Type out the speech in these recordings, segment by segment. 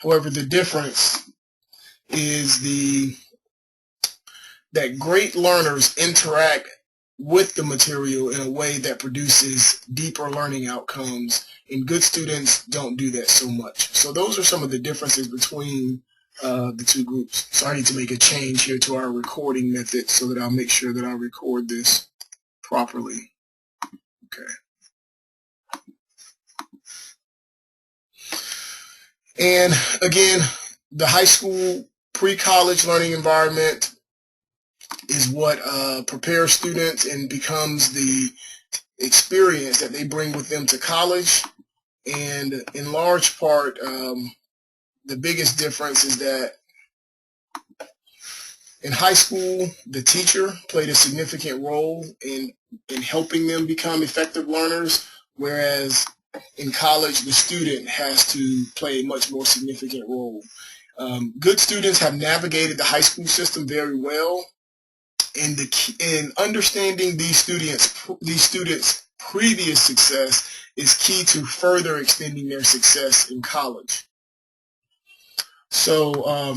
However, the difference is that great learners interact with the material in a way that produces deeper learning outcomes, and good students don't do that so much. So those are some of the differences between the two groups. So I need to make a change here to our recording method so that I'll make sure that I record this properly. Okay. And again, the high school pre-college learning environment is what prepares students and becomes the experience that they bring with them to college. And in large part, the biggest difference is that in high school, the teacher played a significant role in helping them become effective learners, whereas in college, the student has to play a much more significant role. Good students have navigated the high school system very well, and in understanding these students' previous success is key to further extending their success in college. So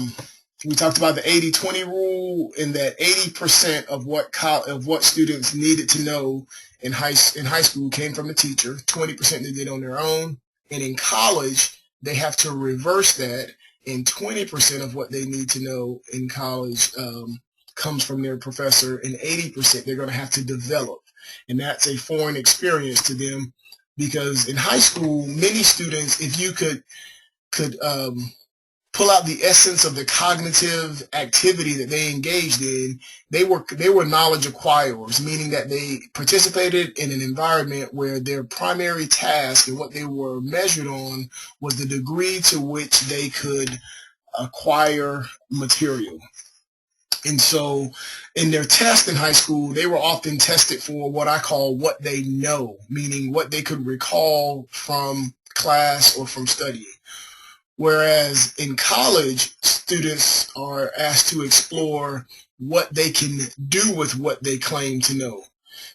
we talked about the 80-20 rule, in that 80% of what students needed to know in high school came from the teacher, 20% they did on their own, and in college they have to reverse that, and 20% of what they need to know in college comes from their professor, and 80% they're going to have to develop, and that's a foreign experience to them, because in high school, many students, if you could pull out the essence of the cognitive activity that they engaged in, they were knowledge acquirers, meaning that they participated in an environment where their primary task and what they were measured on was the degree to which they could acquire material. And so in their test in high school, they were often tested for what I call what they know, meaning what they could recall from class or from studying. Whereas in college, students are asked to explore what they can do with what they claim to know.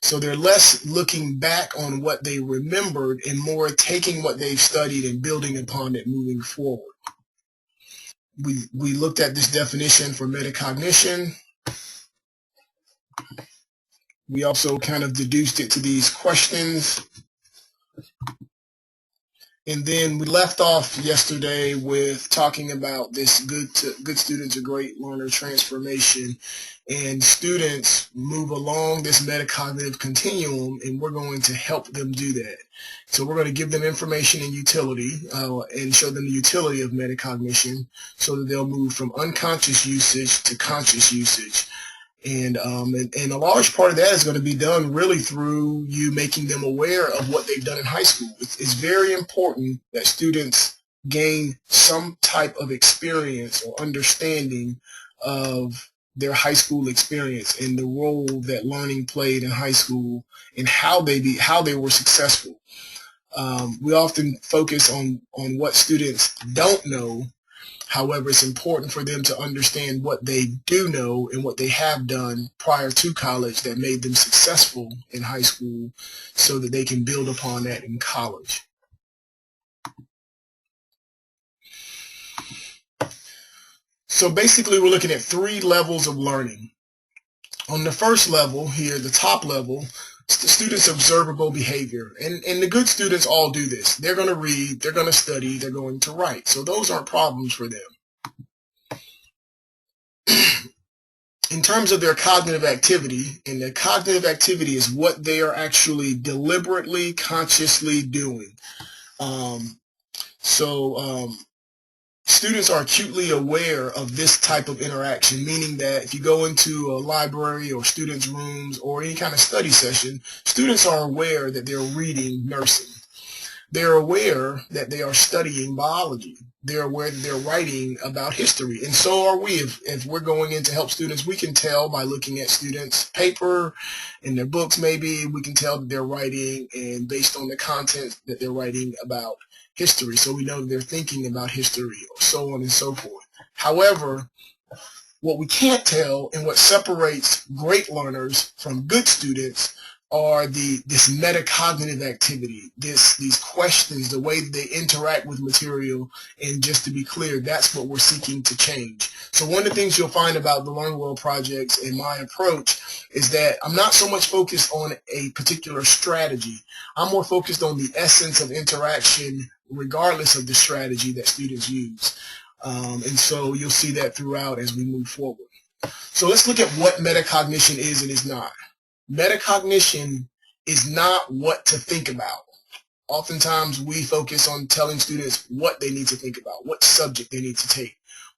So they're less looking back on what they remembered and more taking what they've studied and building upon it moving forward. We looked at this definition for metacognition. We also kind of deduced it to these questions. And then we left off yesterday with talking about this good student to great learner transformation, and students move along this metacognitive continuum, and we're going to help them do that. So we're going to give them information and utility and show them the utility of metacognition so that they'll move from unconscious usage to conscious usage. And a large part of that is going to be done really through you making them aware of what they've done in high school. It's very important that students gain some type of experience or understanding of their high school experience and the role that learning played in high school and how they were successful. We often focus on what students don't know. However, it's important for them to understand what they do know and what they have done prior to college that made them successful in high school so that they can build upon that in college. So basically, we're looking at 3 levels of learning. On the first level here, the top level, the students' observable behavior. And the good students all do this. They're going to read, they're going to study, they're going to write. So those aren't problems for them. In terms of their cognitive activity, and their cognitive activity is what they are actually deliberately, consciously doing. Students are acutely aware of this type of interaction, meaning that if you go into a library or students' rooms or any kind of study session, students are aware that they're reading nursing. They're aware that they are studying biology. They're aware that they're writing about history. And so are we. If we're going in to help students, we can tell by looking at students' paper and their books maybe, we can tell that they're writing, and based on the content that they're writing about history. So we know that they're thinking about history, or so on and so forth. However, what we can't tell and what separates great learners from good students are this metacognitive activity, these questions, the way they interact with material. And just to be clear, that's what we're seeking to change. So one of the things you'll find about the Learn Well projects and my approach is that I'm not so much focused on a particular strategy. I'm more focused on the essence of interaction regardless of the strategy that students use. And so you'll see that throughout as we move forward. So let's look at what metacognition is and is not. Metacognition is not what to think about. Oftentimes we focus on telling students what they need to think about, what subject they need to take,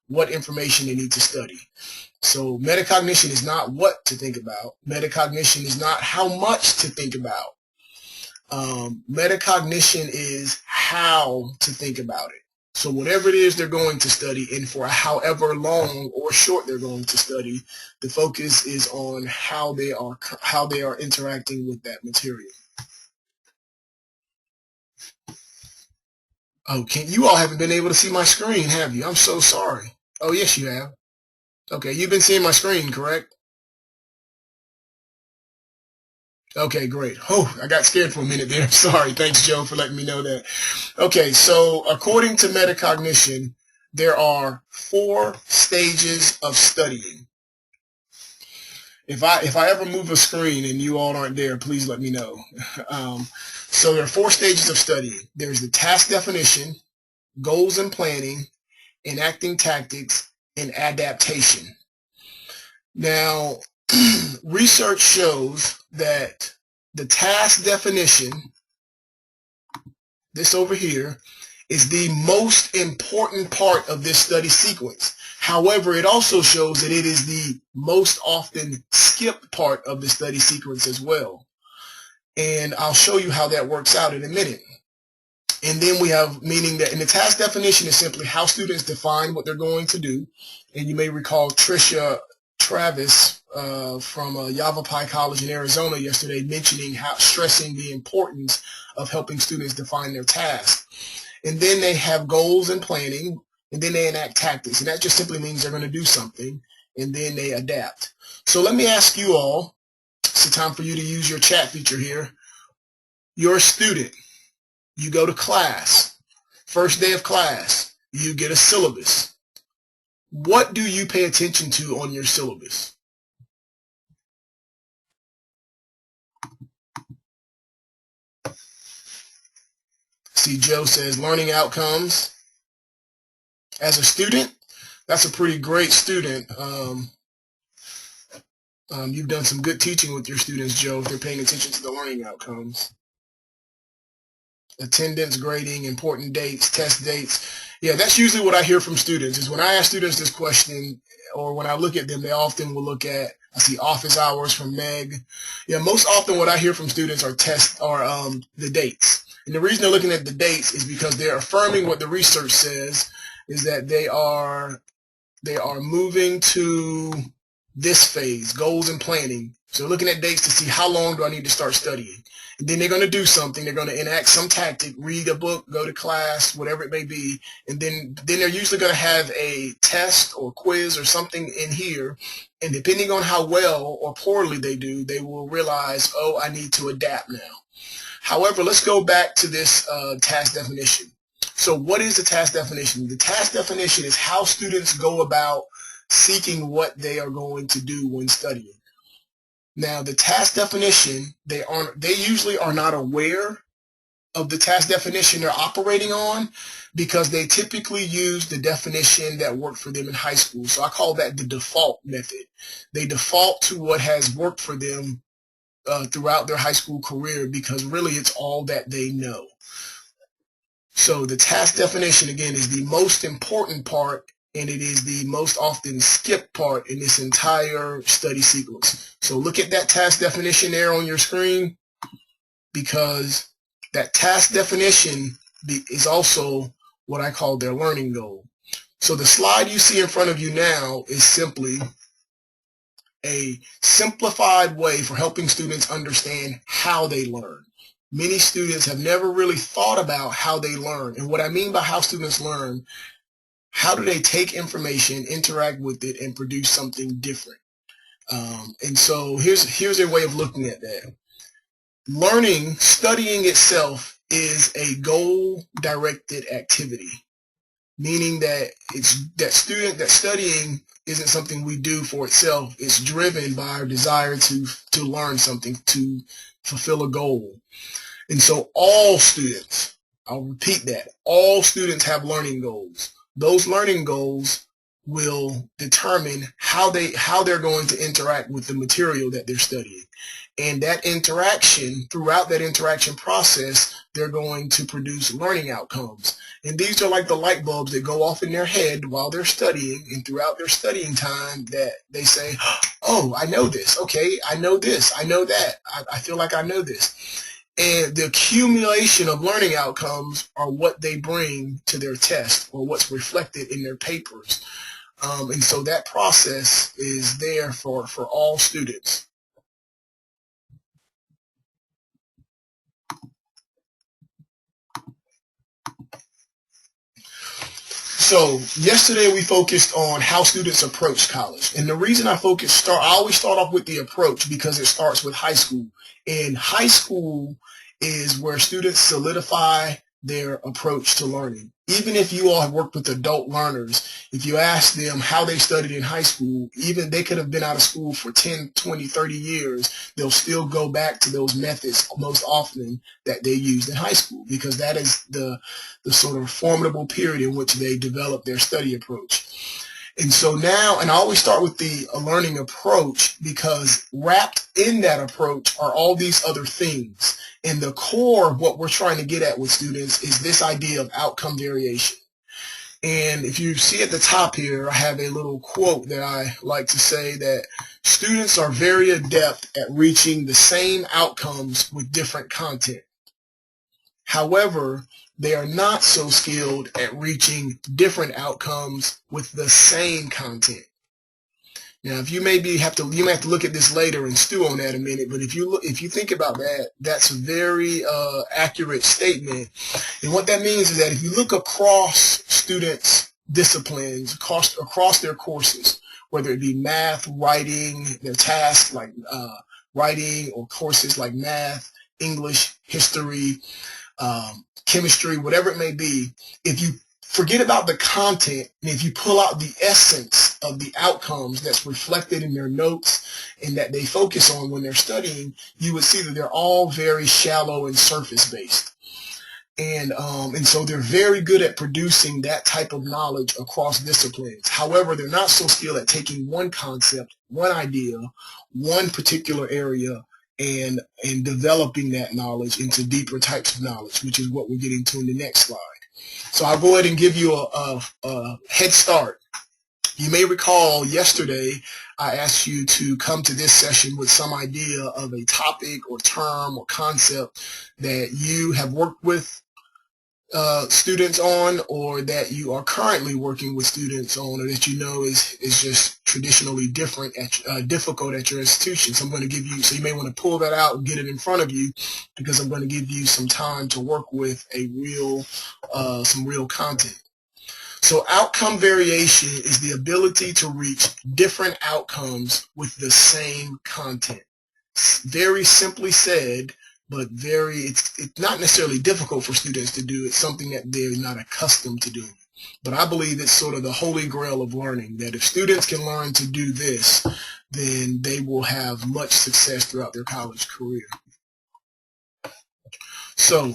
what information they need to study. So metacognition is not what to think about. Metacognition is not how much to think about. Metacognition is how to think about it. So whatever it is they're going to study, and for however long or short they're going to study, the focus is on how they are interacting with that material. Oh, you all haven't been able to see my screen, have you? I'm so sorry. Oh, yes, you have. Okay, you've been seeing my screen, correct? Okay, great. Oh, I got scared for a minute there. Sorry. Thanks, Joe, for letting me know that. Okay, so according to Metacognition, there are 4 stages of studying. If I ever move a screen and you all aren't there, please let me know. So there are 4 stages of studying. There's the task definition, goals and planning, enacting tactics, and adaptation. Now, research shows that the task definition, this over here, is the most important part of this study sequence. However, it also shows that it is the most often skipped part of the study sequence as well. And I'll show you how that works out in a minute. And then we have, meaning that in the task definition is simply how students define what they're going to do. And you may recall Trisha Travis from Yavapai College in Arizona yesterday mentioning stressing the importance of helping students define their task. And then they have goals and planning, and then they enact tactics. And that just simply means they're going to do something, and then they adapt. So let me ask you all, it's time for you to use your chat feature here. You're a student. You go to class. First day of class, you get a syllabus. What do you pay attention to on your syllabus? See, Joe says learning outcomes. As a student, that's a pretty great student. You've done some good teaching with your students, Joe, if they're paying attention to the learning outcomes. Attendance, grading, important dates, test dates. Yeah, that's usually what I hear from students is when I ask students this question, or when I look at them, they often will look at, I see office hours from Meg. Yeah, most often what I hear from students are the dates. And the reason they're looking at the dates is because they're affirming what the research says is that they are moving to this phase, goals and planning. So looking at dates to see how long do I need to start studying. And then they're going to do something. They're going to enact some tactic, read a book, go to class, whatever it may be. And then they're usually going to have a test or quiz or something in here. And depending on how well or poorly they do, they will realize, oh, I need to adapt now. However, let's go back to this task definition. So what is the task definition? The task definition is how students go about seeking what they are going to do when studying. Now, the task definition, they usually are not aware of the task definition they're operating on because they typically use the definition that worked for them in high school. So I call that the default method. They default to what has worked for them throughout their high school career because really it's all that they know. So the task definition, again, is the most important part, and it is the most often skipped part in this entire study sequence. So look at that task definition there on your screen, because that task definition is also what I call their learning goal. So the slide you see in front of you now is simply a simplified way for helping students understand how they learn. Many students have never really thought about how they learn. And what I mean by how students learn, how do they take information, interact with it, and produce something different? And so here's a way of looking at that. learning, studying itself is a goal-directed activity, meaning that that studying isn't something we do for itself. It's driven by our desire to learn something, to fulfill a goal. And so all students, I'll repeat that, all students have learning goals. Those learning goals will determine how they're going to interact with the material that they're studying. And that interaction, throughout that interaction process, they're going to produce learning outcomes. And these are like the light bulbs that go off in their head while they're studying, and throughout their studying time that they say, oh, I know this. Okay, I know this. I know that. I feel like I know this. And the accumulation of learning outcomes are what they bring to their test, or what's reflected in their papers. And so that process is there for all students. So yesterday we focused on how students approach college. And the reason I always start off with the approach because it starts with high school. And high school is where students solidify their approach to learning. Even if you all have worked with adult learners, if you ask them how they studied in high school, even they could have been out of school for 10, 20, 30 years, they'll still go back to those methods most often that they used in high school, because that is the sort of formidable period in which they develop their study approach. And so now, and I always start with the learning approach, because wrapped in that approach are all these other things. And the core of what we're trying to get at with students is this idea of outcome variation. And if you see at the top here, I have a little quote that I like to say, that students are very adept at reaching the same outcomes with different content. However, they are not so skilled at reaching different outcomes with the same content. Now, if you may have to look at this later and stew on that a minute, but if you think about that, that's a very accurate statement. And what that means is that if you look across students' disciplines, across their courses, whether it be math, writing, their tasks like writing, or courses like math, English, history, chemistry, whatever it may be, if you forget about the content, and if you pull out the essence of the outcomes that's reflected in their notes and that they focus on when they're studying, you would see that they're all very shallow and surface-based. And so they're very good at producing that type of knowledge across disciplines. However, they're not so skilled at taking one concept, one idea, one particular area, and developing that knowledge into deeper types of knowledge, which is what we're getting to in the next slide. So I'll go ahead and give you a head start. You may recall yesterday I asked you to come to this session with some idea of a topic or term or concept that you have worked with students on, or that you are currently working with students on, or that you know is just traditionally difficult at your institution. So I'm going to give you, so you may want to pull that out and get it in front of you, because I'm going to give you some time to work with some real content. So outcome variation is the ability to reach different outcomes with the same content. Very simply said, but it's not necessarily difficult for students to do. It's something that they're not accustomed to doing. But I believe it's sort of the holy grail of learning, that if students can learn to do this, then they will have much success throughout their college career. So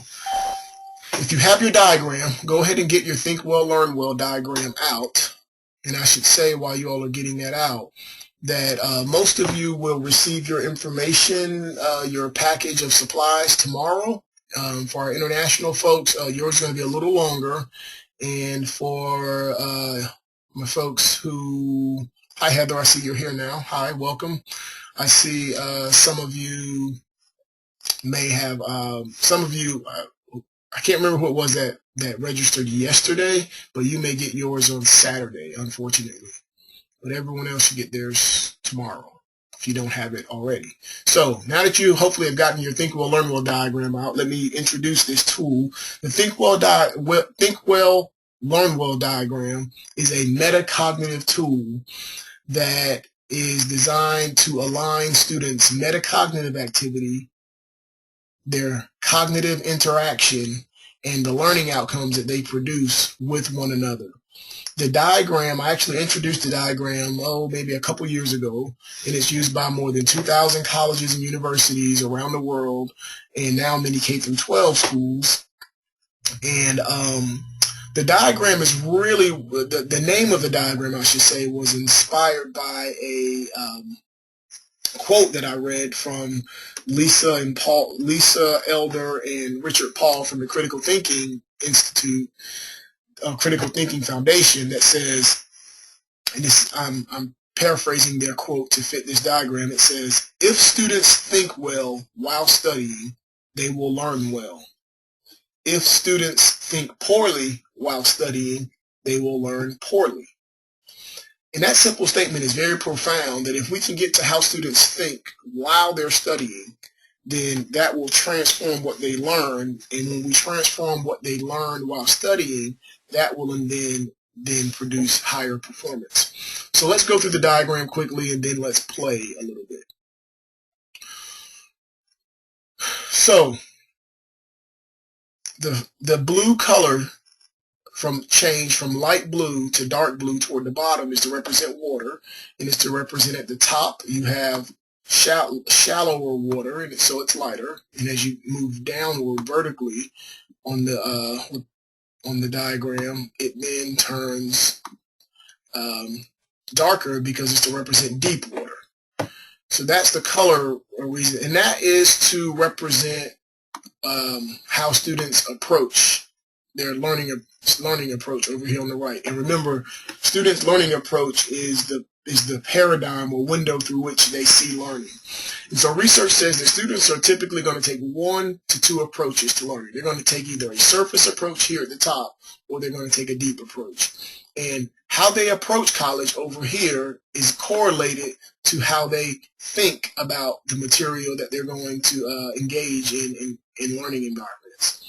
if you have your diagram, go ahead and get your Think Well, Learn Well diagram out. And I should say, while you all are getting that out, that most of you will receive your information, your package of supplies tomorrow. For our international folks, yours is going to be a little longer. And for my folks who, hi Heather, I see you're here now. Hi, welcome. I see some of you may have, some of you, I can't remember who it was that registered yesterday, but you may get yours on Saturday, unfortunately. But everyone else should get theirs tomorrow if you don't have it already. So now that you hopefully have gotten your Think Well, Learn Well diagram out, let me introduce this tool. The Think Well, Learn Well diagram is a metacognitive tool that is designed to align students' metacognitive activity their cognitive interaction, and the learning outcomes that they produce with one another. The diagram, I actually introduced the diagram, maybe a couple years ago, and it's used by more than 2,000 colleges and universities around the world, and now many K-12 schools. And the diagram is really, the name of the diagram, I should say, was inspired by a quote that I read from Lisa Elder and Richard Paul from the Critical Thinking Institute, Critical Thinking Foundation, that says, and this, I'm paraphrasing their quote to fit this diagram. It says, if students think well while studying, they will learn well. If students think poorly while studying, they will learn poorly. And that simple statement is very profound, that if we can get to how students think while they're studying, then that will transform what they learn. And when we transform what they learn while studying, that will then produce higher performance. So let's go through the diagram quickly, and then let's play a little bit. So the blue color change from light blue to dark blue toward the bottom is to represent water, and it's to represent at the top you have shallower water, and so it's lighter. And as you move downward vertically on the diagram, it then turns darker because it's to represent deep water. So that's the color reason, and that is to represent how students approach their learning approach over here on the right. And remember, students' learning approach is the paradigm or window through which they see learning. And so research says that students are typically going to take 1 to 2 approaches to learning. They're going to take either a surface approach here at the top, or they're going to take a deep approach. And how they approach college over here is correlated to how they think about the material that they're going to engage in learning environments.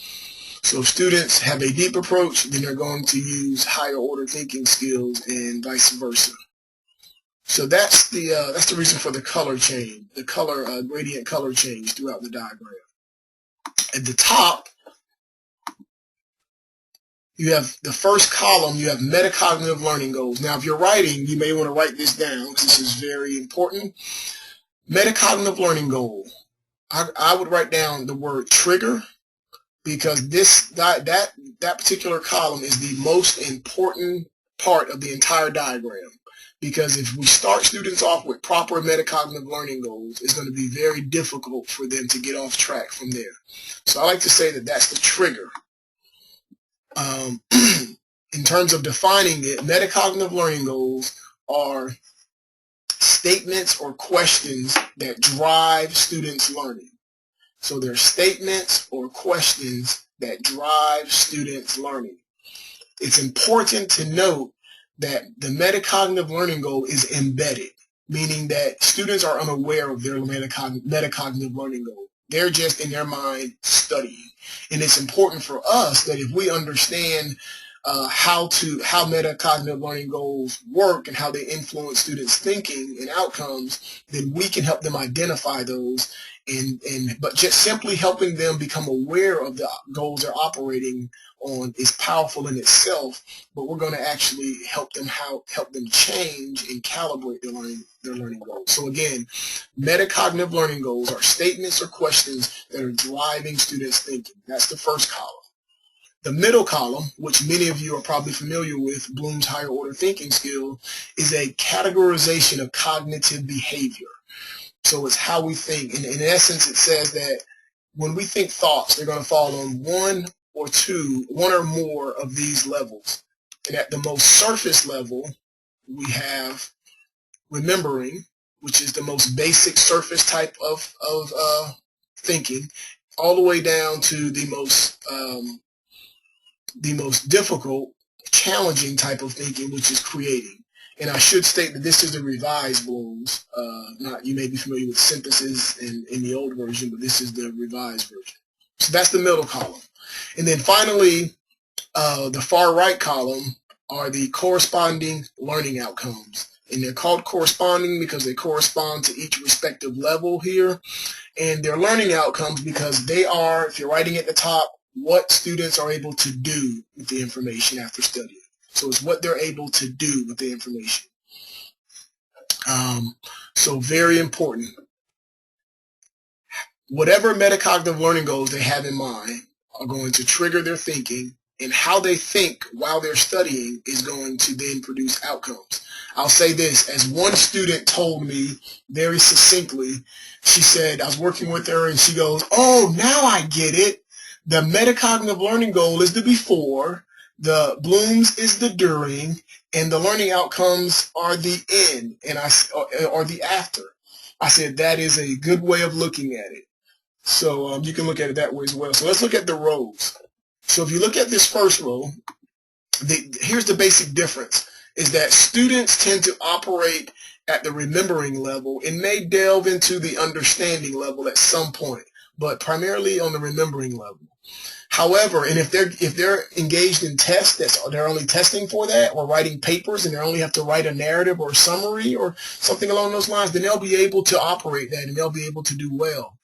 So if students have a deep approach, then they're going to use higher order thinking skills, and vice versa. So that's the reason for the color change, the color gradient color change throughout the diagram. At the top, you have the first column, you have metacognitive learning goals. Now, if you're writing, you may want to write this down because this is very important. Metacognitive learning goal. I would write down the word trigger, because that particular column is the most important part of the entire diagram. Because if we start students off with proper metacognitive learning goals, it's going to be very difficult for them to get off track from there. So I like to say that that's the trigger. In terms of defining it, metacognitive learning goals are statements or questions that drive students' learning. So they're statements or questions that drive students' learning. It's important to note that the metacognitive learning goal is embedded, meaning that students are unaware of their metacognitive learning goal. They're just in their mind studying. And it's important for us that if we understand how metacognitive learning goals work and how they influence students' thinking and outcomes, then we can help them identify those. But just simply helping them become aware of the goals they're operating on is powerful in itself, but we're going to actually help them change and calibrate their learning goals. So again, metacognitive learning goals are statements or questions that are driving students' thinking. That's the first column. The middle column, which many of you are probably familiar with, Bloom's higher order thinking skill, is a categorization of cognitive behavior. So it's how we think. And in essence, it says that when we think thoughts, they're going to fall on one or more of these levels. And at the most surface level, we have remembering, which is the most basic surface type of thinking, all the way down to the most difficult, challenging type of thinking, which is creating. And I should state that this is the revised Bloom's. You may be familiar with synthesis in the old version, but this is the revised version. So that's the middle column. And then finally, the far right column are the corresponding learning outcomes. And they're called corresponding because they correspond to each respective level here. And their learning outcomes because they are, if you're writing at the top, what students are able to do with the information after studying. So it's what they're able to do with the information. So very important. Whatever metacognitive learning goals they have in mind are going to trigger their thinking, and how they think while they're studying is going to then produce outcomes. I'll say this, as one student told me very succinctly, she said, I was working with her and she goes, oh, now I get it. The metacognitive learning goal is the before, the blooms is the during, and the learning outcomes are the end, and or the after. I said, that is a good way of looking at it. So you can look at it that way as well. So let's look at the rows. So if you look at this first row, here's the basic difference, is that students tend to operate at the remembering level and may delve into the understanding level at some point, but primarily on the remembering level. However, and if they're engaged in tests, they're only testing for that, or writing papers and they only have to write a narrative or a summary or something along those lines, then they'll be able to operate that and they'll be able to do well.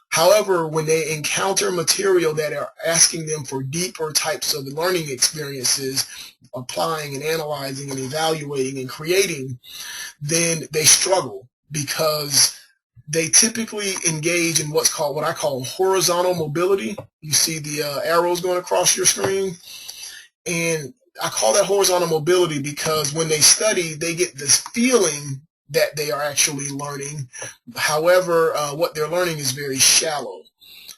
However, when they encounter material that are asking them for deeper types of learning experiences, applying and analyzing and evaluating and creating, then they struggle because they typically engage in what I call horizontal mobility. You see the arrows going across your screen. And I call that horizontal mobility because when they study, they get this feeling that they are actually learning. However, what they're learning is very shallow.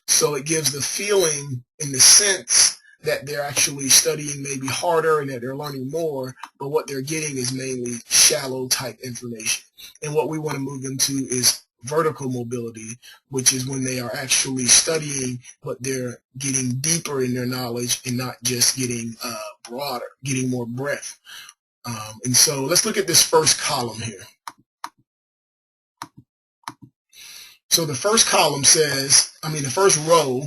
So it gives the feeling and the sense that they're actually studying maybe harder and that they're learning more, but what they're getting is mainly shallow type information. And what we want to move them to is vertical mobility, which is when they are actually studying, but they're getting deeper in their knowledge and not just getting broader, getting more breadth. And so let's look at this first column here. So the first column says, the first row,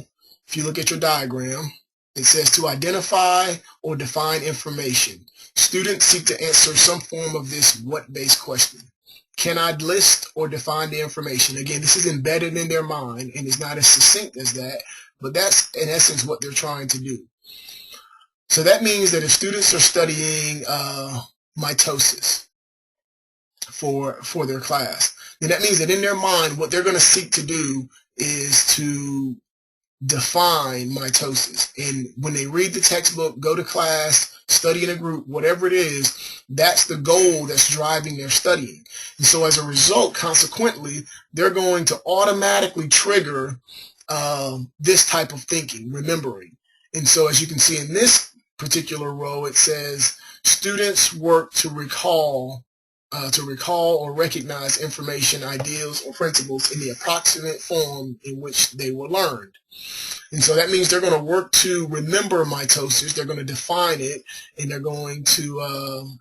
if you look at your diagram, it says to identify or define information. Students seek to answer some form of this what-based question. Can I list or define the information? Again, this is embedded in their mind and is not as succinct as that, but that's in essence what they're trying to do. So that means that if students are studying mitosis for their class, then that means that in their mind, what they're going to seek to do is to define mitosis. And when they read the textbook, go to class, study in a group, whatever it is, that's the goal that's driving their studying. And so as a result, consequently, they're going to automatically trigger this type of thinking, remembering. And so as you can see in this particular row, it says students work to recall or recognize information, ideas, or principles in the approximate form in which they were learned. And so that means they're going to work to remember mitosis, they're going to define it, and they're going to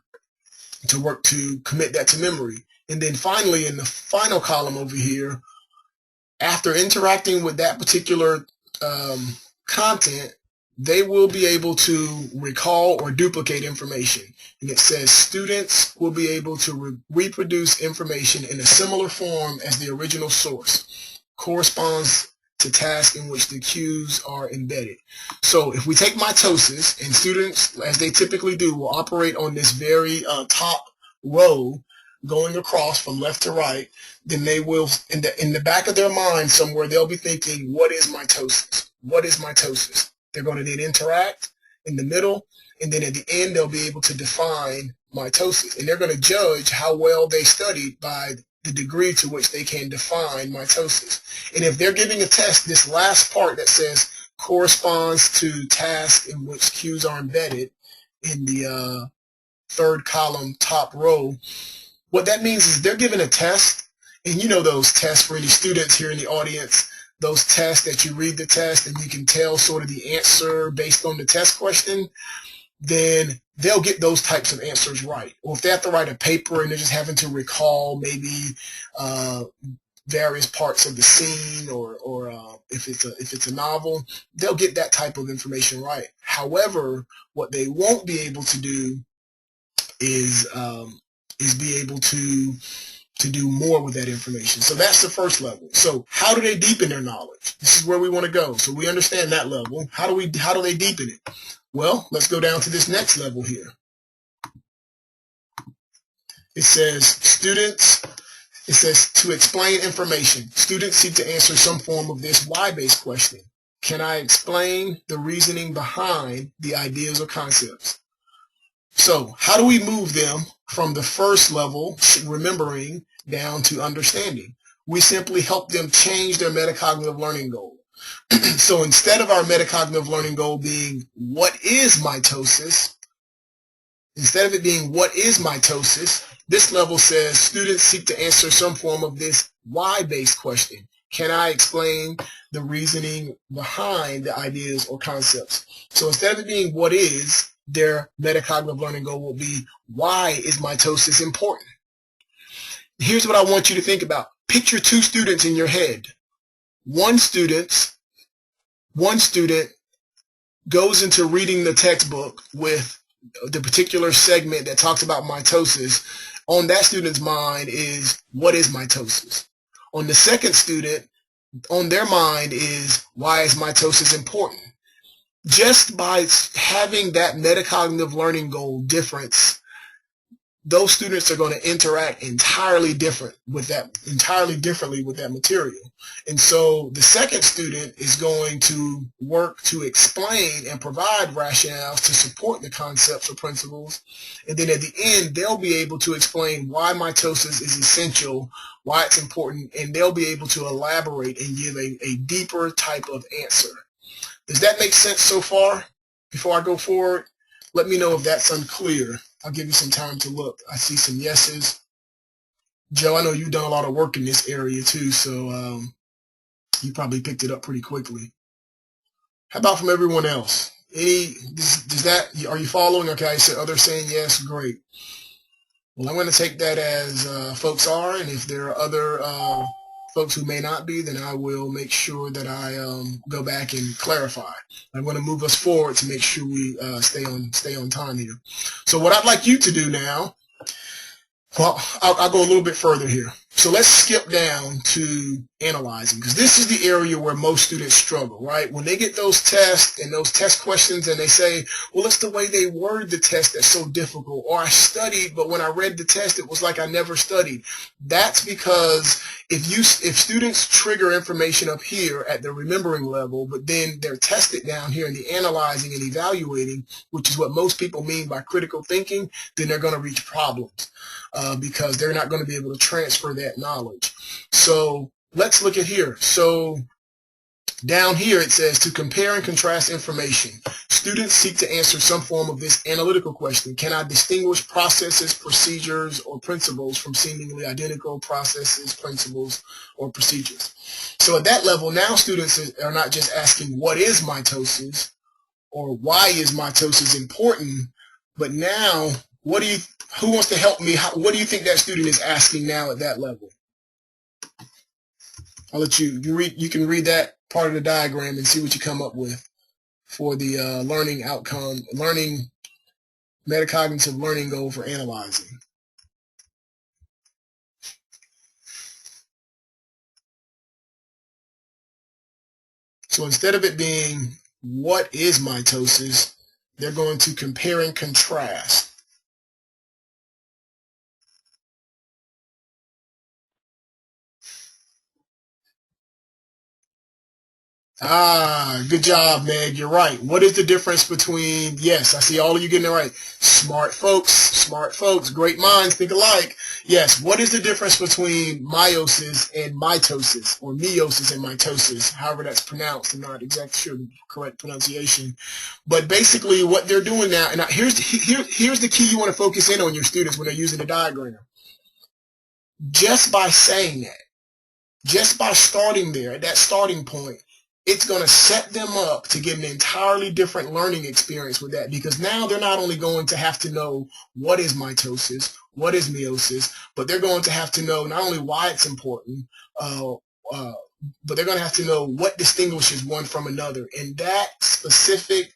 work to commit that to memory. And then finally, in the final column over here, after interacting with that particular content, they will be able to recall or duplicate information. And it says students will be able to reproduce information in a similar form as the original source. Corresponds to tasks in which the cues are embedded. So if we take mitosis, and students, as they typically do, will operate on this very top row, going across from left to right, then they will, in the back of their mind somewhere, they'll be thinking, what is mitosis? What is mitosis? They're going to then interact in the middle, and then at the end they'll be able to define mitosis. And they're going to judge how well they studied by the degree to which they can define mitosis. And if they're giving a test, this last part that says corresponds to tasks in which cues are embedded in the third column, top row, what that means is they're given a test, and you know those tests for any students here in the audience, those tests that you read the test and you can tell sort of the answer based on the test question, then they'll get those types of answers right. Or if they have to write a paper and they're just having to recall maybe various parts of the scene, or if it's a novel, they'll get that type of information right. However, what they won't be able to do is is be able to do more with that information. So that's the first level. So how do they deepen their knowledge? This is where we want to go. So we understand that level. How do they deepen it? Well, let's go down to this next level here. It says to explain information. Students seek to answer some form of this why-based question. Can I explain the reasoning behind the ideas or concepts? So how do we move them from the first level, remembering, down to understanding? We simply help them change their metacognitive learning goal. So instead of our metacognitive learning goal being, what is mitosis? Instead of it being, what is mitosis? This level says students seek to answer some form of this why-based question. Can I explain the reasoning behind the ideas or concepts? So instead of it being what is, their metacognitive learning goal will be, why is mitosis important? Here's what I want you to think about. Picture two students in your head. One student goes into reading the textbook with the particular segment that talks about mitosis. On that student's mind is, what is mitosis? On the second student, on their mind is, why is mitosis important? Just by having that metacognitive learning goal difference, those students are going to interact entirely differently with that material. And so the second student is going to work to explain and provide rationales to support the concepts or principles. And then at the end, they'll be able to explain why mitosis is essential, why it's important, and they'll be able to elaborate and give a deeper type of answer. Does that make sense so far? Before I go forward, let me know if that's unclear. I'll give you some time to look. I see some yeses. Joe, I know you've done a lot of work in this area too, so you probably picked it up pretty quickly. How about from everyone else? Are you following? Okay, I said others saying yes, great. Well, I'm going to take that as folks are, and if there are other folks who may not be, then I will make sure that I go back and clarify. I'm going to move us forward to make sure we stay on time here. So what I'd like you to do now, well, I'll go a little bit further here. So let's skip down to analyzing, because this is the area where most students struggle, right? When they get those tests and those test questions and they say, well, it's the way they word the test that's so difficult, or I studied, but when I read the test, it was like I never studied. That's because if students trigger information up here at the remembering level, but then they're tested down here in the analyzing and evaluating, which is what most people mean by critical thinking, then they're going to reach problems because they're not going to be able to transfer that knowledge. So let's look at here. So down here it says to compare and contrast information. Students seek to answer some form of this analytical question. Can I distinguish processes, procedures, or principles from seemingly identical processes, principles, or procedures? So at that level, now students are not just asking what is mitosis or why is mitosis important, but now who wants to help me? What do you think that student is asking now at that level? I'll let you can read that part of the diagram and see what you come up with for the learning metacognitive learning goal for analyzing. So instead of it being what is mitosis, they're going to compare and contrast. Ah, good job, Meg. You're right. What is the difference between, yes, I see all of you getting it right. Smart folks, great minds think alike. Yes, what is the difference between meiosis and mitosis, or meiosis and mitosis, however that's pronounced? I'm not exactly sure the correct pronunciation. But basically what they're doing now, and here's the key you want to focus in on your students when they're using the diagram. Just by saying that, just by starting there, at that starting point, it's going to set them up to get an entirely different learning experience with that, because now they're not only going to have to know what is mitosis, what is meiosis, but they're going to have to know not only why it's important, but they're going to have to know what distinguishes one from another. And that specific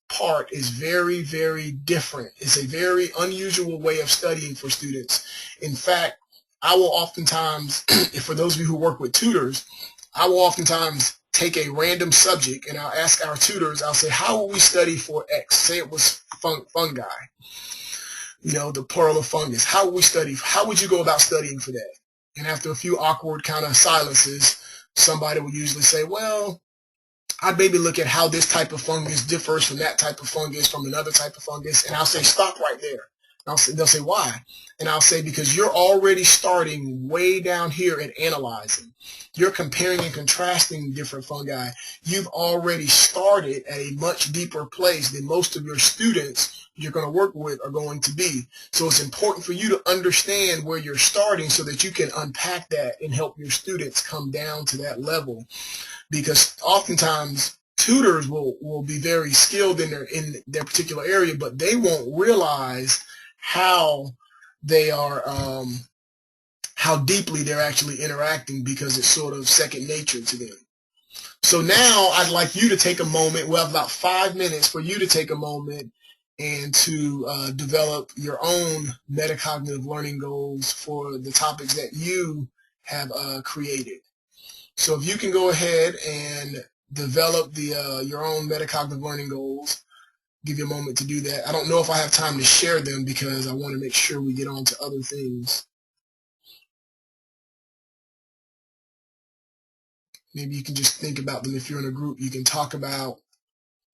part is very, very different. It's a very unusual way of studying for students. In fact, I will oftentimes, for those of you who work with tutors, I will oftentimes take a random subject and I'll ask our tutors, I'll say, how will we study for X? Say it was fungi, you know, the plural of fungus. How would we study? How would you go about studying for that? And after a few awkward kind of silences, somebody will usually say, well, I'd maybe look at how this type of fungus differs from that type of fungus from another type of fungus. And I'll say, stop right there. They'll say, why? And I'll say, because you're already starting way down here at analyzing. You're comparing and contrasting different fungi. You've already started at a much deeper place than most of your students you're going to work with are going to be. So it's important for you to understand where you're starting so that you can unpack that and help your students come down to that level. Because oftentimes tutors will be very skilled in their particular area, but they won't realize how they are, how deeply they're actually interacting, because it's sort of second nature to them. So now I'd like you to take a moment. We'll have about 5 minutes for you to take a moment and to develop your own metacognitive learning goals for the topics that you have created. So if you can go ahead and develop your own metacognitive learning goals, give you a moment to do that. I don't know if I have time to share them because I want to make sure we get on to other things. Maybe you can just think about them. If you're in a group, you can talk about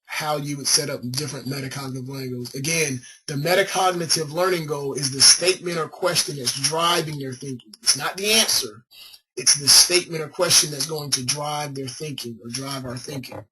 how you would set up different metacognitive learning goals. Again, the metacognitive learning goal is the statement or question that's driving your thinking. It's not the answer. It's the statement or question that's going to drive their thinking or drive our thinking.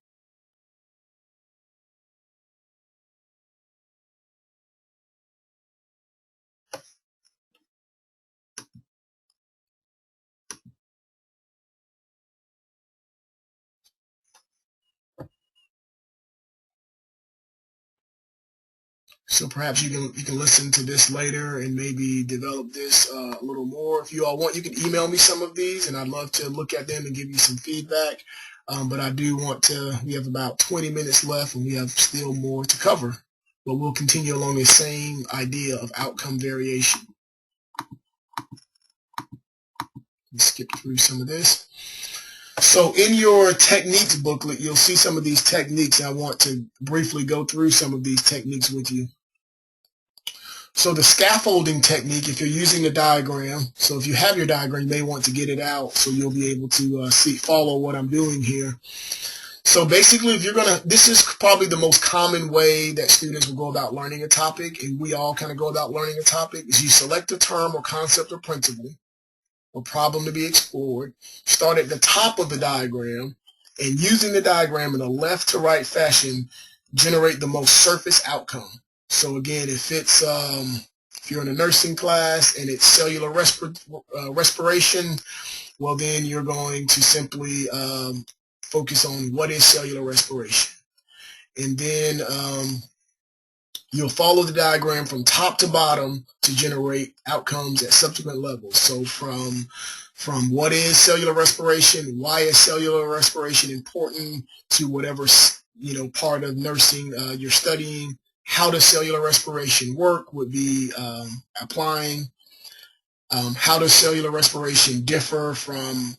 So perhaps you can listen to this later and maybe develop this a little more. If you all want, you can email me some of these, and I'd love to look at them and give you some feedback. But I do want to, we have about 20 minutes left, and we have still more to cover. But we'll continue along the same idea of outcome variation. Let's skip through some of this. So in your techniques booklet, you'll see some of these techniques. I want to briefly go through some of these techniques with you. So the scaffolding technique, if you're using a diagram, so if you have your diagram, you may want to get it out so you'll be able to follow what I'm doing here. So basically, if you're going to, this is probably the most common way that students will go about learning a topic, and we all kind of go about learning a topic, is you select a term or concept or principle or problem to be explored, start at the top of the diagram, and using the diagram in a left to right fashion, generate the most surface outcome. So again, if it's, if you're in a nursing class and it's cellular respiration, well then you're going to simply focus on what is cellular respiration. And then you'll follow the diagram from top to bottom to generate outcomes at subsequent levels. So from what is cellular respiration, why is cellular respiration important to whatever part of nursing you're studying, how does cellular respiration work would be applying, how does cellular respiration differ from,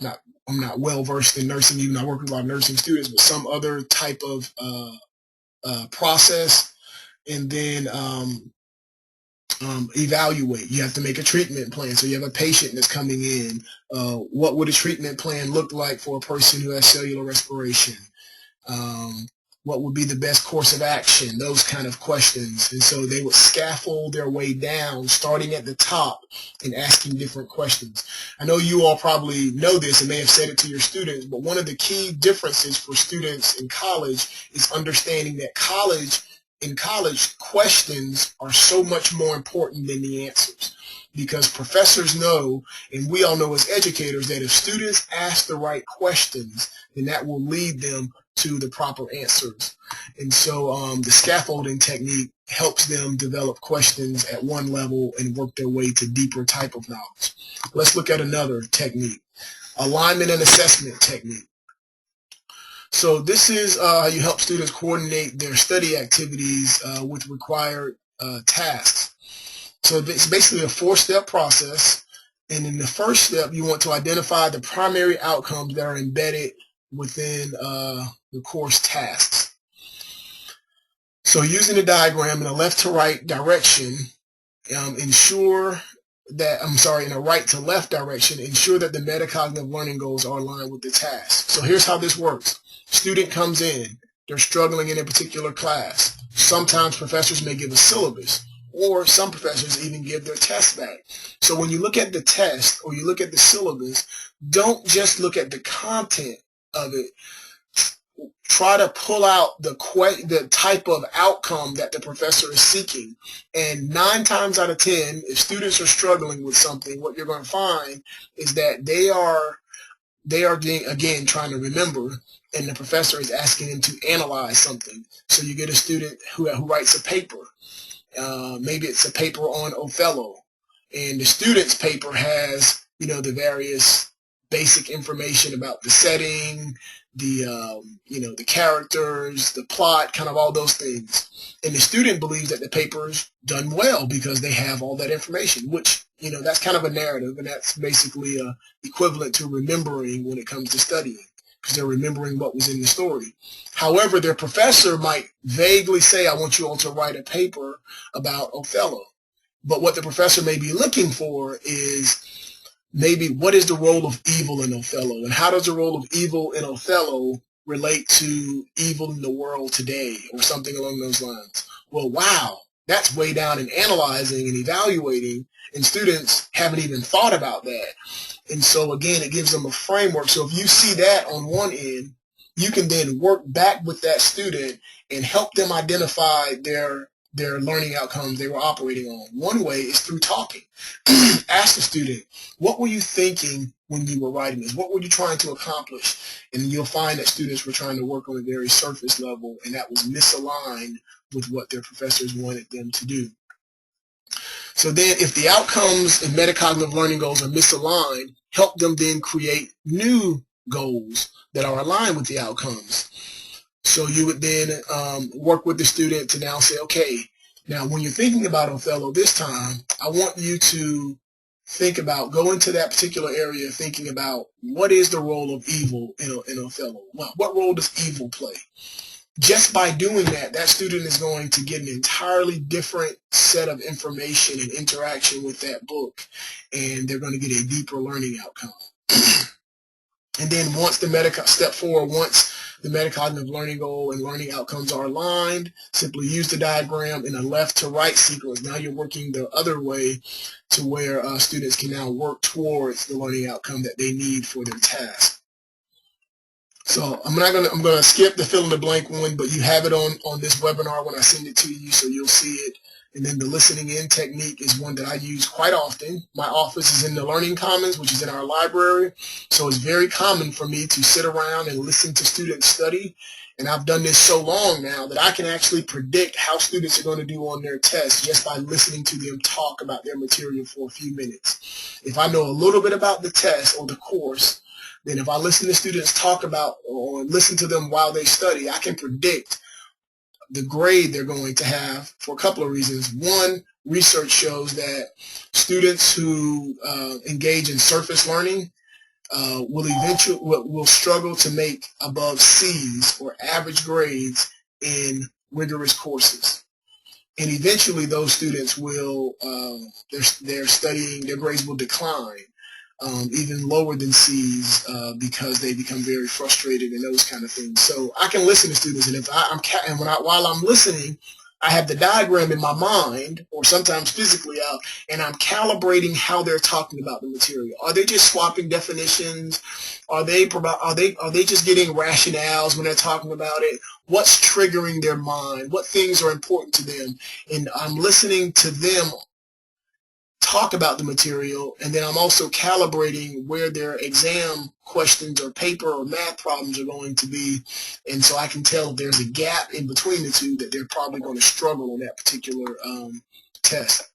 I'm not well versed in nursing, even though I work with a lot of nursing students, but some other type of process. And then evaluate. You have to make a treatment plan. So you have a patient that's coming in. What would a treatment plan look like for a person who has cellular respiration? What would be the best course of action? Those kind of questions. And so they would scaffold their way down, starting at the top and asking different questions. I know you all probably know this and may have said it to your students, but one of the key differences for students in college is understanding that in college, questions are so much more important than the answers, because professors know, and we all know as educators, that if students ask the right questions, then that will lead them to the proper answers. And so the scaffolding technique helps them develop questions at one level and work their way to deeper type of knowledge. Let's look at another technique, alignment and assessment technique. So this is how you help students coordinate their study activities with required tasks. So it's basically a 4-step process. And in the first step, you want to identify the primary outcomes that are embedded within the course tasks. So using the diagram in a left to right direction, ensure that, in a right to left direction, ensure that the metacognitive learning goals are aligned with the task. So here's how this works. Student comes in, they're struggling in a particular class. Sometimes professors may give a syllabus, or some professors even give their test back. So when you look at the test or you look at the syllabus, don't just look at the content of it. Try to pull out the type of outcome that the professor is seeking. And 9 times out of 10, if students are struggling with something, what you're going to find is that they are again trying to remember, and the professor is asking them to analyze something. So you get a student who writes a paper. Maybe it's a paper on Othello, and the student's paper has, the various basic information about the setting, the characters, the plot, kind of all those things. And the student believes that the paper's done well because they have all that information, which, that's kind of a narrative, and that's basically equivalent to remembering when it comes to studying, because they're remembering what was in the story. However, their professor might vaguely say, I want you all to write a paper about Othello. But what the professor may be looking for is maybe what is the role of evil in Othello, and how does the role of evil in Othello relate to evil in the world today, or something along those lines. Well, wow, that's way down in analyzing and evaluating, and students haven't even thought about that. And so again, it gives them a framework. So if you see that on one end, you can then work back with that student and help them identify their learning outcomes they were operating on. One way is through talking. Ask the student, what were you thinking when you were writing this? What were you trying to accomplish? And you'll find that students were trying to work on a very surface level, and that was misaligned with what their professors wanted them to do. So then if the outcomes and metacognitive learning goals are misaligned, help them then create new goals that are aligned with the outcomes. So you would then work with the student to now say, okay, now when you're thinking about Othello this time, I want you to go into that particular area thinking about what is the role of evil in Othello. Well, what role does evil play? Just by doing that, that student is going to get an entirely different set of information and interaction with that book, and they're going to get a deeper learning outcome. And then once the metacognitive learning goal and learning outcomes are aligned, simply use the diagram in a left to right sequence. Now you're working the other way to where students can now work towards the learning outcome that they need for their task. So I'm gonna skip the fill in the blank one, but you have it on this webinar when I send it to you, so you'll see it. And then the listening in technique is one that I use quite often. My office is in the Learning Commons, which is in our library. So it's very common for me to sit around and listen to students study. And I've done this so long now that I can actually predict how students are going to do on their tests just by listening to them talk about their material for a few minutes. If I know a little bit about the test or the course, then if I listen to students talk about or listen to them while they study, I can predict the grade they're going to have for a couple of reasons. One, research shows that students who engage in surface learning will struggle to make above C's or average grades in rigorous courses. And eventually those students will, their grades will decline. Even lower than C's because they become very frustrated and those kind of things. So I can listen to students, and while I'm listening, I have the diagram in my mind, or sometimes physically out, and I'm calibrating how they're talking about the material. Are they just swapping definitions? Are they just getting rationales when they're talking about it? What's triggering their mind? What things are important to them? And I'm listening to them talk about the material, and then I'm also calibrating where their exam questions or paper or math problems are going to be, and so I can tell if there's a gap in between the two that they're probably going to struggle on that particular test.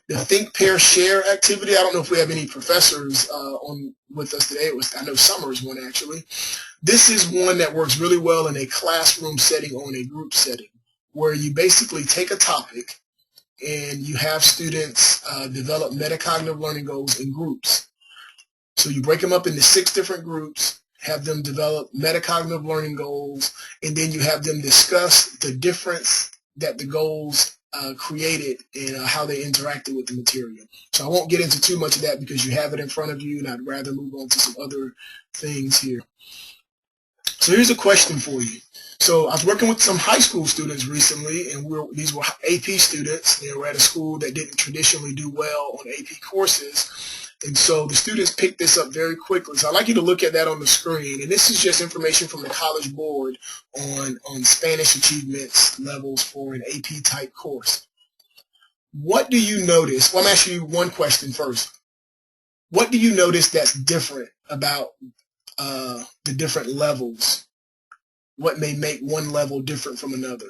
The think, pair, share activity. I don't know if we have any professors on with us today. I know Summer's one actually. This is one that works really well in a classroom setting or in a group setting, where you basically take a topic and you have students develop metacognitive learning goals in groups. So you break them up into 6 different groups, have them develop metacognitive learning goals, and then you have them discuss the difference that the goals created and how they interacted with the material. So I won't get into too much of that because you have it in front of you, and I'd rather move on to some other things here. So here's a question for you. So I was working with some high school students recently, and these were AP students. They were at a school that didn't traditionally do well on AP courses. And so the students picked this up very quickly. So I'd like you to look at that on the screen. And this is just information from the College Board on Spanish achievements levels for an AP type course. What do you notice? Well, I'm asking you one question first. What do you notice that's different about the different levels? What may make one level different from another?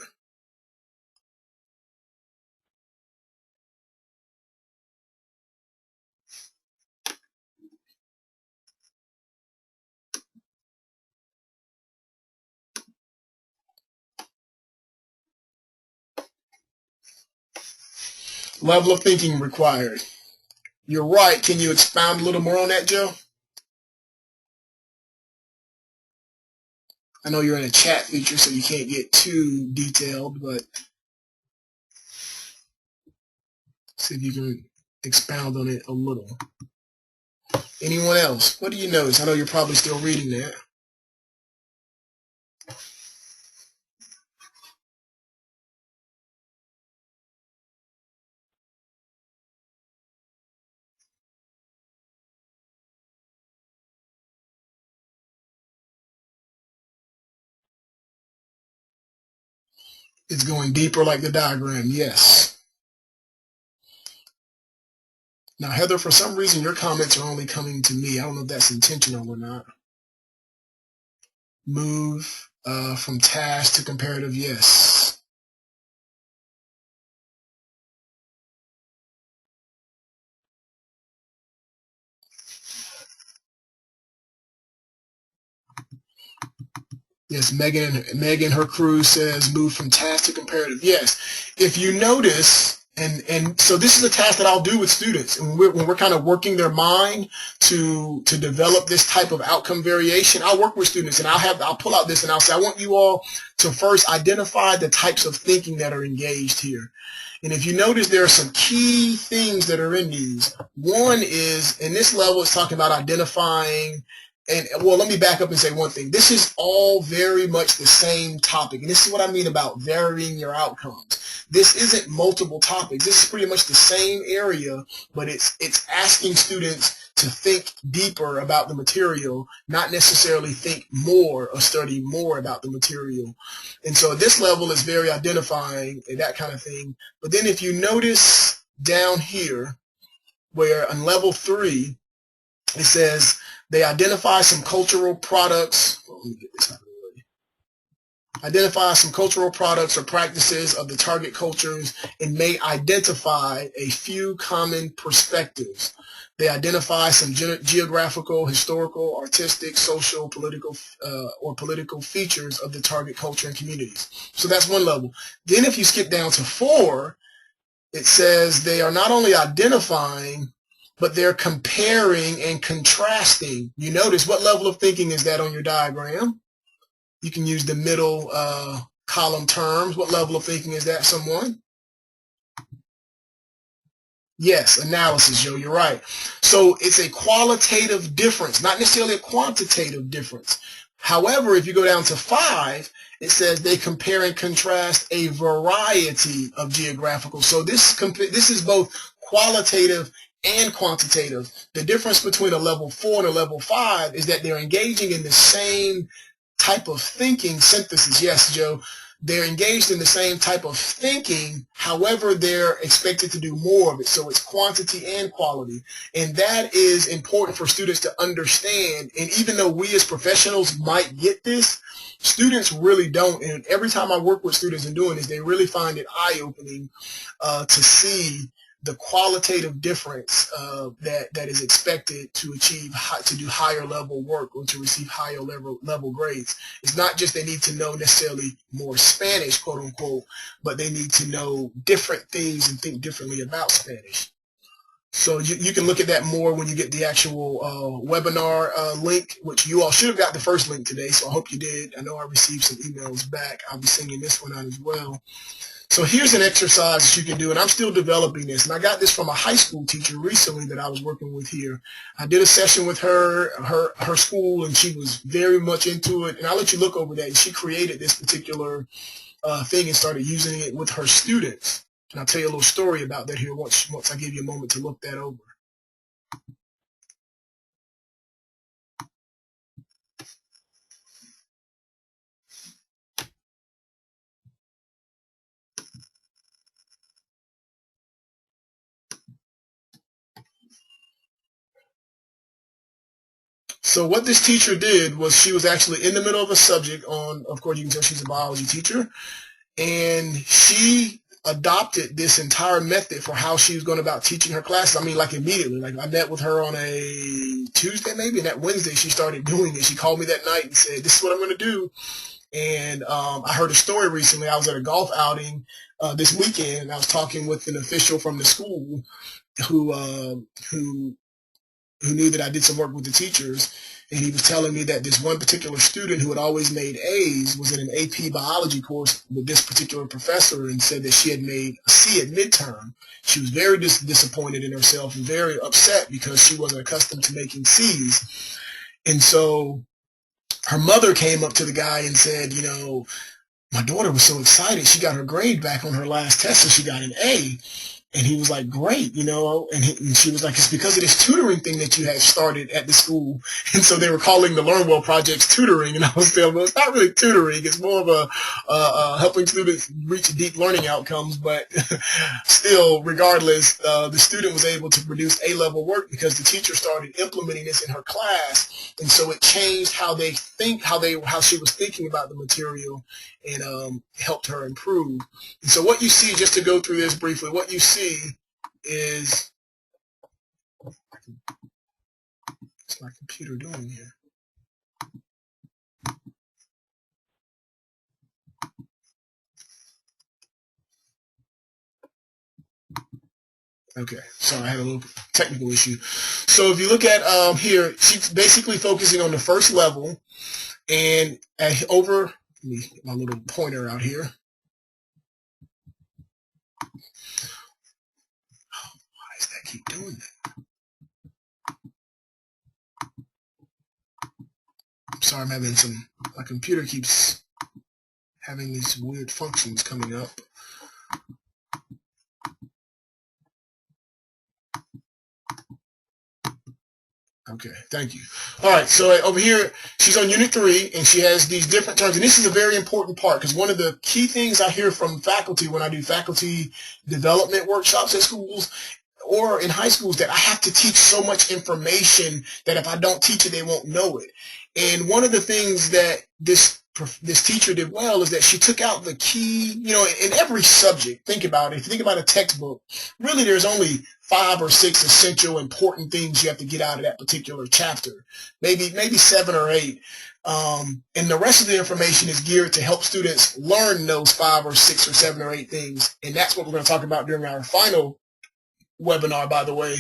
Level of thinking required. You're right. Can you expound a little more on that, Joe? I know you're in a chat feature, so you can't get too detailed, but see if you can expound on it a little. Anyone else? What do you notice? I know you're probably still reading that. It's going deeper like the diagram, yes. Now, Heather, for some reason, your comments are only coming to me. I don't know if that's intentional or not. Move from task to comparative, yes. Yes, Megan, her crew says move from task to comparative. Yes, if you notice, and so this is a task that I'll do with students, and when we're kind of working their mind to develop this type of outcome variation, I'll work with students and I'll pull out this and I'll say, I want you all to first identify the types of thinking that are engaged here. And if you notice, there are some key things that are in these. One is, in this level, it's talking about identifying. And well, let me back up and say one thing. This is all very much the same topic. And this is what I mean about varying your outcomes. This isn't multiple topics. This is pretty much the same area, but it's asking students to think deeper about the material, not necessarily think more or study more about the material. And so this level is very identifying and that kind of thing. But then if you notice down here, where on level 3, it says, they identify some cultural products. Let me get this out of the way. Identify some cultural products or practices of the target cultures and may identify a few common perspectives. They identify some geographical, historical, artistic, social, political, or political features of the target culture and communities. So that's one level. Then if you skip down to 4, it says they are not only identifying, but they're comparing and contrasting. You notice, what level of thinking is that on your diagram? You can use the middle column terms. What level of thinking is that, someone? Yes, analysis, Joe, you're right. So it's a qualitative difference, not necessarily a quantitative difference. However, if you go down to 5, it says they compare and contrast a variety of geographical. So this is both qualitative and quantitative. The difference between a level 4 and a level 5 is that they're engaging in the same type of thinking synthesis. Yes, Joe, they're engaged in the same type of thinking. However, they're expected to do more of it. So it's quantity and quality. And that is important for students to understand. And even though we as professionals might get this, students really don't. And every time I work with students in doing this, they really find it eye-opening to see the qualitative difference that is expected to achieve to do higher level work or to receive higher level grades. It's not just they need to know necessarily more Spanish, quote unquote, but they need to know different things and think differently about Spanish. So you can look at that more when you get the actual webinar link, which you all should have got the first link today, so I hope you did. I know I received some emails back. I'll be sending this one out as well. So here's an exercise that you can do, and I'm still developing this, and I got this from a high school teacher recently that I was working with here. I did a session with her school, and she was very much into it, and I'll let you look over that. And she created this particular thing and started using it with her students. And I'll tell you a little story about that here once I give you a moment to look that over. So what this teacher did was she was actually in the middle of a subject on, of course you can tell she's a biology teacher, and she adopted this entire method for how she was going about teaching her classes. I mean, like immediately. Like I met with her on a Tuesday maybe, and that Wednesday she started doing it. She called me that night and said, this is what I'm going to do. And I heard a story recently. I was at a golf outing this weekend, and I was talking with an official from the school who knew that I did some work with the teachers, and he was telling me that this one particular student who had always made A's was in an AP biology course with this particular professor and said that she had made a C at midterm. She was very disappointed in herself and very upset because she wasn't accustomed to making C's. And so her mother came up to the guy and said, you know, my daughter was so excited. She got her grade back on her last test, and she got an A. And he was like, great, you know, and she was like, it's because of this tutoring thing that you had started at the school. And so they were calling the Learn Well projects tutoring. And I was telling them, it's not really tutoring. It's more of a helping students reach deep learning outcomes. But still, regardless, the student was able to produce A-level work because the teacher started implementing this in her class. And so it changed how they think, how she was thinking about the material, and helped her improve. And so what you see, just to go through this briefly, what you see is, what's my computer doing here? Okay, sorry, I had a little technical issue. So if you look at here, she's basically focusing on the first level, and let me get my little pointer out here. Why does that keep doing that? I'm sorry, I'm having my computer keeps having these weird functions coming up. Okay, thank you. All right, so over here, she's on Unit 3, and she has these different terms. And this is a very important part, because one of the key things I hear from faculty when I do faculty development workshops at schools or in high schools, that I have to teach so much information that if I don't teach it, they won't know it. And one of the things that this teacher did well is that she took out the key, you know, in every subject. Think about it. If you think about a textbook, really there's only 5 or 6 essential important things you have to get out of that particular chapter, maybe 7 or 8. And the rest of the information is geared to help students learn those 5 or 6 or 7 or 8 things. And that's what we're going to talk about during our final webinar, by the way.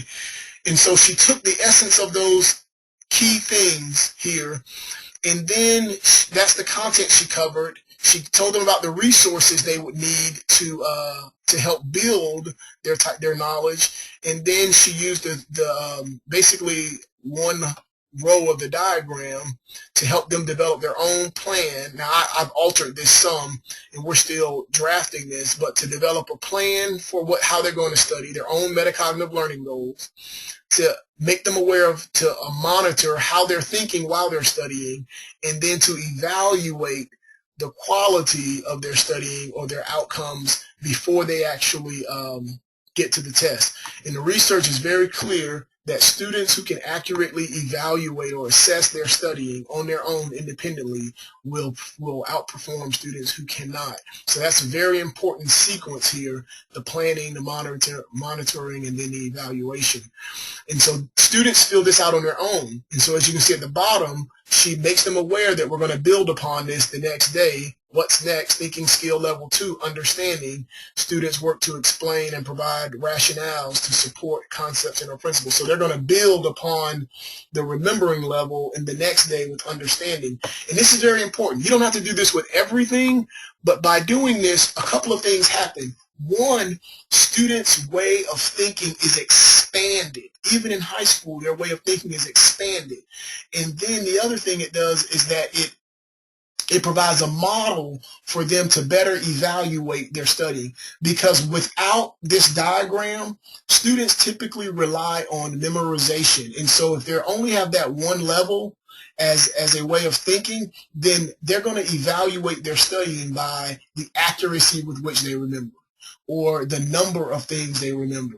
And so she took the essence of those key things here, and then that's the content she covered. She told them about the resources they would need to help build their knowledge, and then she used the basically one row of the diagram to help them develop their own plan. Now I've altered this some, and we're still drafting this, but to develop a plan for how they're going to study, their own metacognitive learning goals, to make them aware of, to monitor how they're thinking while they're studying, and then to evaluate the quality of their studying or their outcomes before they actually get to the test. And the research is very clear that students who can accurately evaluate or assess their studying on their own independently will outperform students who cannot. So that's a very important sequence here: the planning, the monitoring, and then the evaluation. And so students fill this out on their own. And so as you can see at the bottom, she makes them aware that we're going to build upon this the next day. What's next? Thinking skill level 2, understanding. Students work to explain and provide rationales to support concepts and or principles. So they're going to build upon the remembering level in the next day with understanding. And this is very important. You don't have to do this with everything, but by doing this, a couple of things happen. One, students' way of thinking is expanded. Even in high school, their way of thinking is expanded. And then the other thing it does is that it provides a model for them to better evaluate their studying. Because without this diagram, students typically rely on memorization. And so if they only have that one level as a way of thinking, then they're going to evaluate their studying by the accuracy with which they remember, or the number of things they remember,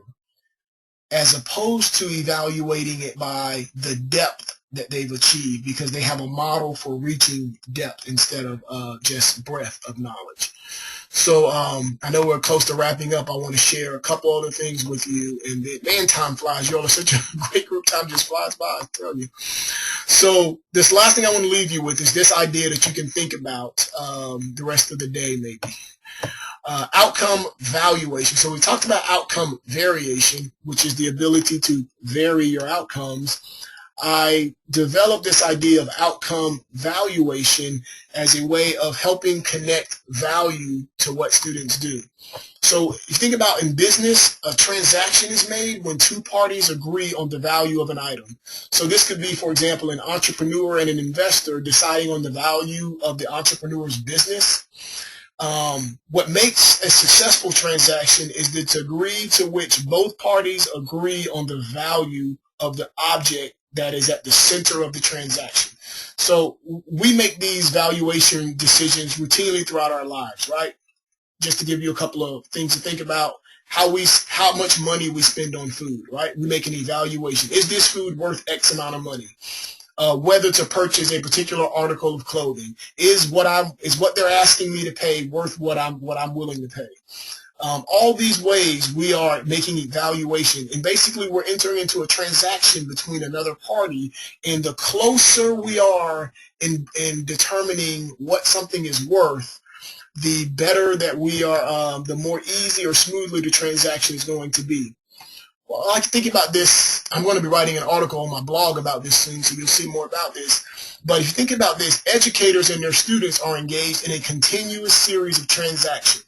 as opposed to evaluating it by the depth that they've achieved, because they have a model for reaching depth instead of just breadth of knowledge. So I know we're close to wrapping up. I want to share a couple other things with you. And then, man, time flies. You all are such a great group. Time just flies by, I tell you. So this last thing I want to leave you with is this idea that you can think about the rest of the day maybe. Outcome valuation. So we talked about outcome variation, which is the ability to vary your outcomes. I developed this idea of outcome valuation as a way of helping connect value to what students do. So you think about in business, a transaction is made when two parties agree on the value of an item. So this could be, for example, an entrepreneur and an investor deciding on the value of the entrepreneur's business. What makes a successful transaction is the degree to which both parties agree on the value of the object that is at the center of the transaction. So we make these valuation decisions routinely throughout our lives, right? Just to give you a couple of things to think about, how much money we spend on food, right? We make an evaluation. Is this food worth X amount of money? Whether to purchase a particular article of clothing, is what they're asking me to pay worth what I'm willing to pay. All these ways we are making evaluation, and basically we're entering into a transaction between another party, and the closer we are in determining what something is worth, the better that we are, the more easy or smoothly the transaction is going to be. Well, I like to think about this. I'm going to be writing an article on my blog about this soon, so you'll see more about this. But if you think about this, educators and their students are engaged in a continuous series of transactions.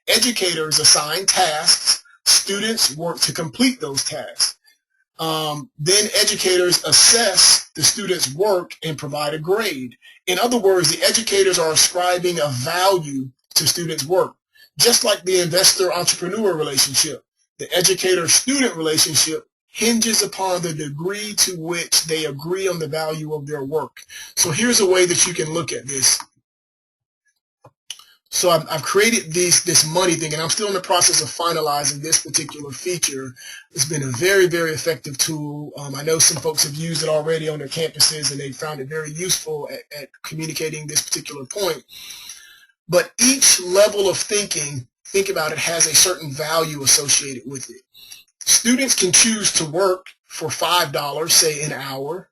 Educators assign tasks, students work to complete those tasks. Then educators assess the students' work and provide a grade. In other words, the educators are ascribing a value to students' work, just like the investor-entrepreneur relationship. The educator-student relationship hinges upon the degree to which they agree on the value of their work. So here's a way that you can look at this. So I've created this money thing, and I'm still in the process of finalizing this particular feature. It's been a very, very effective tool. I know some folks have used it already on their campuses, and they found it very useful at communicating this particular point. But each level of thinking, think about it, has a certain value associated with it. Students can choose to work for $5, say an hour,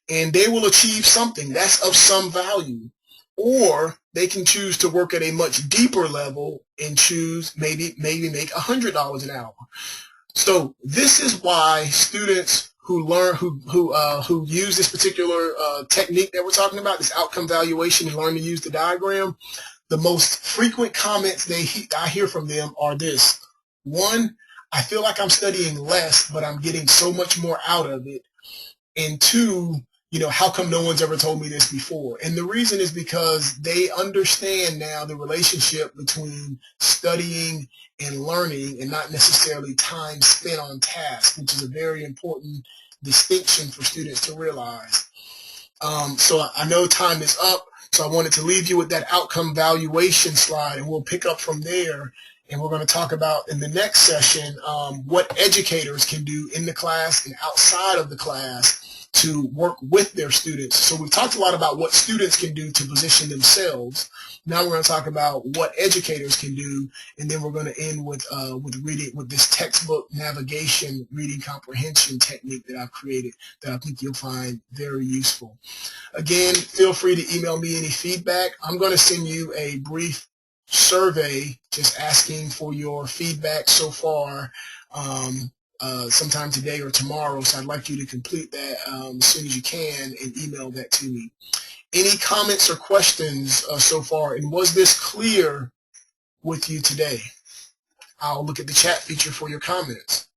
and they will achieve something that's of some value. Or they can choose to work at a much deeper level and choose maybe make $100 an hour. So this is why students who learn, who use this particular technique that we're talking about, this outcome valuation, and learn to use the diagram, the most frequent comments I hear from them are this: one, I feel like I'm studying less, but I'm getting so much more out of it. And two, how come no one's ever told me this before? And the reason is because they understand now the relationship between studying and learning, and not necessarily time spent on tasks, which is a very important distinction for students to realize. So I know time is up, so I wanted to leave you with that outcome valuation slide, and we'll pick up from there And we're going to talk about in the next session what educators can do in the class and outside of the class to work with their students. So we've talked a lot about what students can do to position themselves. Now we're going to talk about what educators can do, and then we're going to end with reading with this textbook navigation reading comprehension technique that I've created that I think you'll find very useful. Again, feel free to email me any feedback. I'm going to send you a brief survey just asking for your feedback so far sometime today or tomorrow. So I'd like you to complete that as soon as you can and email that to me. Any comments or questions so far? And was this clear with you today? I'll look at the chat feature for your comments.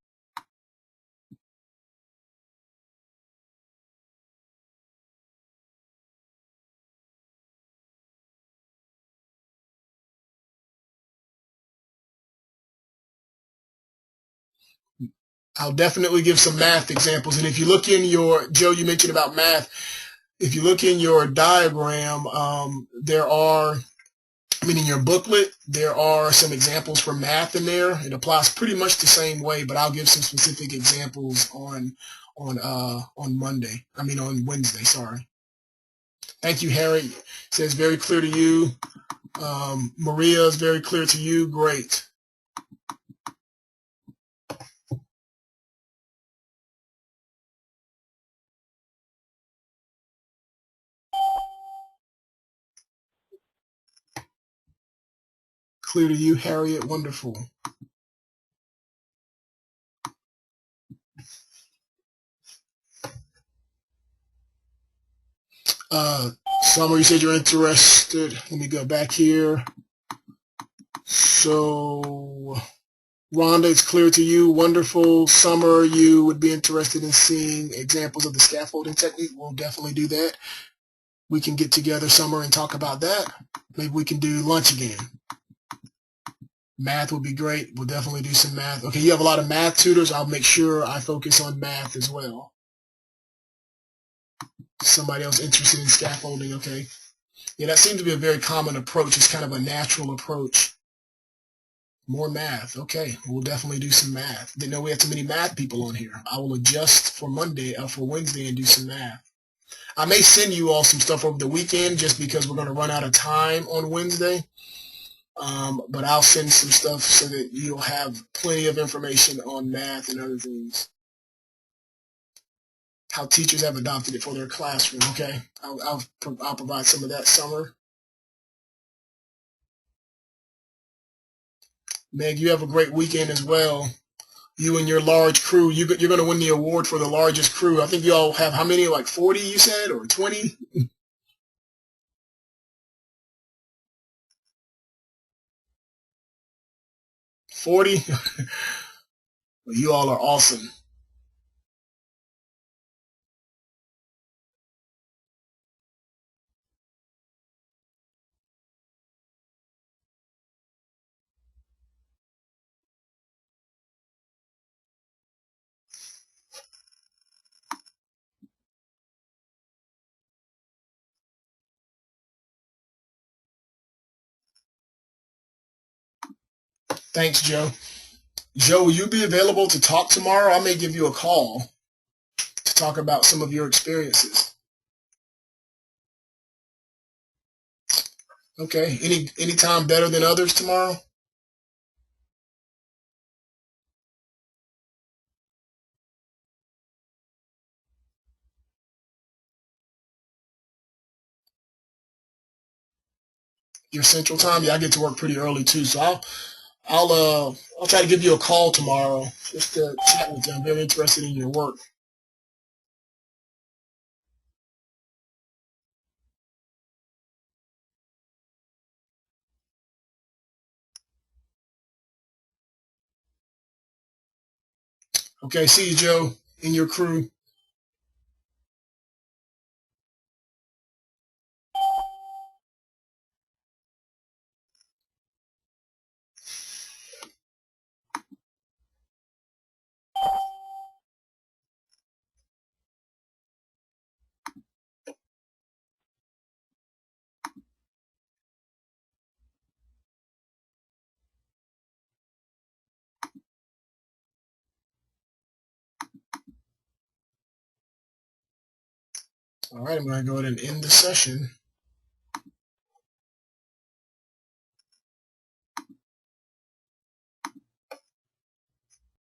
I'll definitely give some math examples. And if you look in your, Joe, you mentioned about math. If you look in your diagram, there are, in your booklet, there are some examples for math in there. It applies pretty much the same way, but I'll give some specific examples on Monday. On Wednesday, sorry. Thank you, Harry. It says very clear to you. Maria is very clear to you. Great. Clear to you, Harriet. Wonderful. Summer, you said you're interested. Let me go back here. So, Rhonda, it's clear to you. Wonderful. Summer, you would be interested in seeing examples of the scaffolding technique. We'll definitely do that. We can get together, Summer, and talk about that. Maybe we can do lunch again. Math would be great. We'll definitely do some math. Okay, you have a lot of math tutors. I'll make sure I focus on math as well. Somebody else interested in scaffolding, okay. Yeah, that seems to be a very common approach. It's kind of a natural approach. More math. Okay, we'll definitely do some math. Didn't know we had too many math people on here. I will adjust for Wednesday and do some math. I may send you all some stuff over the weekend just because we're going to run out of time on Wednesday. But I'll send some stuff so that you'll have plenty of information on math and other things. How teachers have adopted it for their classroom. Okay, I'll provide some of that, Summer. Meg, you have a great weekend as well. You and your large crew, you're going to win the award for the largest crew. I think you all have how many, like 40 you said, or 20? 40? Well, you all are awesome. Thanks, Joe. Joe, will you be available to talk tomorrow? I may give you a call to talk about some of your experiences. Okay. Any time better than others tomorrow? Your central time? Yeah, I get to work pretty early too, so I'll try to give you a call tomorrow just to chat with you. I'm very interested in your work. Okay, see you, Joe, and your crew. All right, I'm going to go ahead and end the session.